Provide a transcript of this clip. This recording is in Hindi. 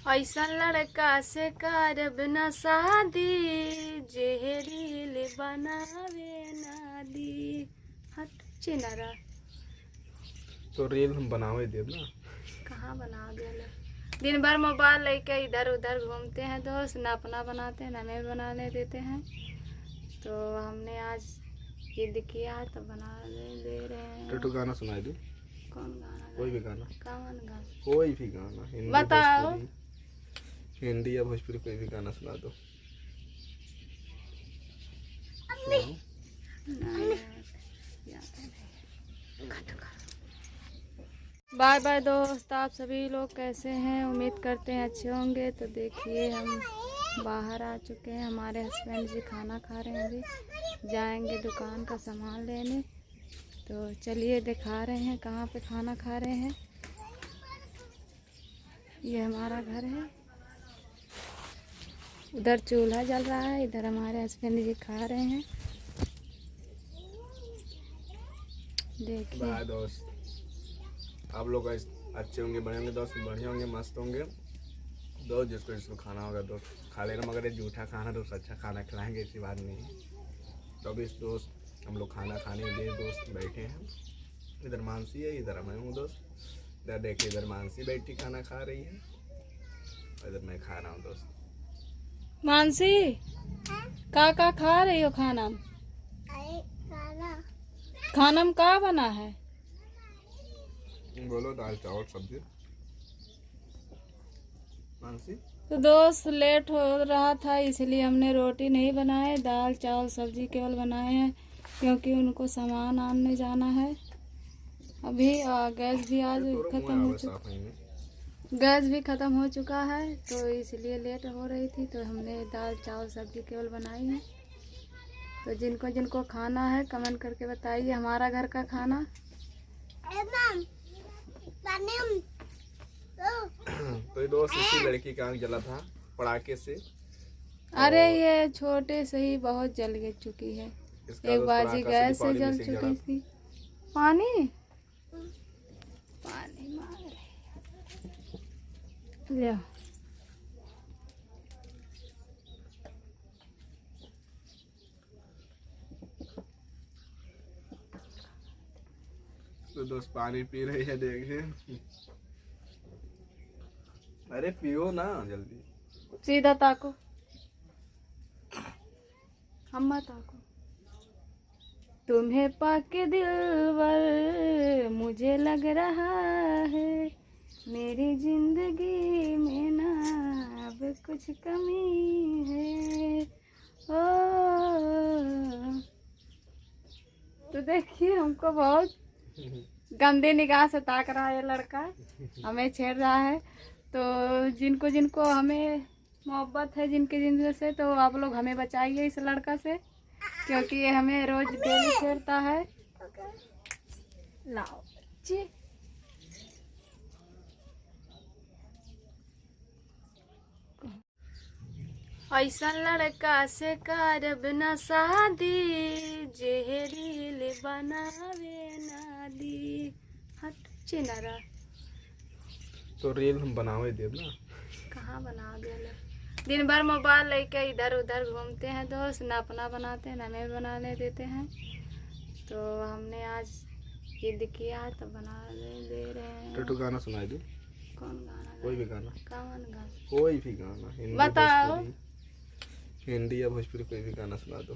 ऐसा लड़का से करब न शादी, जेहरील बनावे ना दी। हट चिनरा तो रील हम बनावे दे ना। कहाँ बना देला। दिन भर मोबाइल लेके इधर उधर घूमते हैं दोस्त, न अपना बनाते हैं न हमें बनाने देते हैं। तो हमने आज जिद किया है तो बना दे रहे हैं। तो गाना सुनाई दो। कौन गाना? कोई भी गाना। कौन गाना? कोई भी गाना, हिंदी बताओ। भोजपुरी, हिंदी या भोजपुरी कोई भी गाना सुना दो। बाय बाय दोस्त, आप सभी लोग कैसे हैं? उम्मीद करते हैं अच्छे होंगे। तो देखिए हम बाहर आ चुके हैं, हमारे हस्बैंड जी खाना खा रहे हैं, अभी जाएंगे दुकान का सामान लेने। तो चलिए दिखा रहे हैं कहाँ पे खाना खा रहे हैं। ये हमारा घर है, उधर चूल्हा जल रहा है, इधर हमारे हस्बैंड जी खा रहे हैं। देखिए बाय दोस्त, आप लोग अच्छे होंगे, बड़े होंगे दोस्त, बढ़िया होंगे, मस्त होंगे दोस्त। जिसको जिसको खाना होगा दोस्त खा लेना, मगर ये जूठा खाना दोस्त, अच्छा खाना खिलाएंगे ऐसी बात नहीं है। तो अभी दोस्त हम लोग खाना खाने के लिए दोस्त बैठे हैं। इधर मानसी है, इधर मैं हूँ दोस्त। इधर देखिए, इधर मानसी बैठी खाना खा रही है, इधर मैं खा रहा हूँ दोस्त। मानसी का खा रही हो खाना? खाना में क्या बना है? बोलो, दाल चावल सब्जी। मानसी तो दोस्त लेट हो रहा था इसलिए हमने रोटी नहीं बनाए, दाल चावल सब्जी केवल बनाए हैं, क्योंकि उनको सामान आनने जाना है अभी। गैस भी आज खत्म हो चुका, गैस भी खत्म हो चुका है, तो इसलिए लेट हो रही थी। तो हमने दाल चावल सब्जी केवल बनाई है। तो जिनको जिनको खाना है कमेंट करके बताइए हमारा घर का खाना। तो ये दोस्त इसी लड़की का आँख जला था पड़ाके से। अरे ये छोटे से ही बहुत जल चुकी है, एक बाजी गैस से जल चुकी थी। पानी पानी मांग रही है। तो दोस्त पानी पी रही है, देखिए। अरे पियो ना जल्दी। सीधा ताको, अम्मा ताको। तुम्हें पाके दिलवर मुझे लग रहा है, मेरी जिंदगी में ना अब कुछ कमी है। ओ तो देखिए हमको बहुत गंदे निगाह से ताक रहा है ये लड़का, हमें छेड़ रहा है। तो जिनको जिनको हमें मोहब्बत है जिनके जिनसे से, तो आप लोग हमें बचाइए इस लड़का से, क्योंकि ये हमें रोज डेली छेड़ता है। लाओ जी। ऐसा लड़का से करब न शादी, जेहरील बनावे ना दी। हट चिनरा तो रील हम बनावे दे ना। कहाँ बना देला। दिन भर मोबाइल लेके इधर उधर घूमते हैं दोस्त, न अपना बनाते हैं न हमें बनाने देते हैं। तो हमने आज जिद किया है तो बना दे रहे हैं। तो गाना सुनाई दो। कौन गाना? कोई भी गाना। कौन गाना? कोई भी गाना, हिंदी बताओ। भोजपुरी, हिंदी या भोजपुरी कोई भी गाना सुना दो।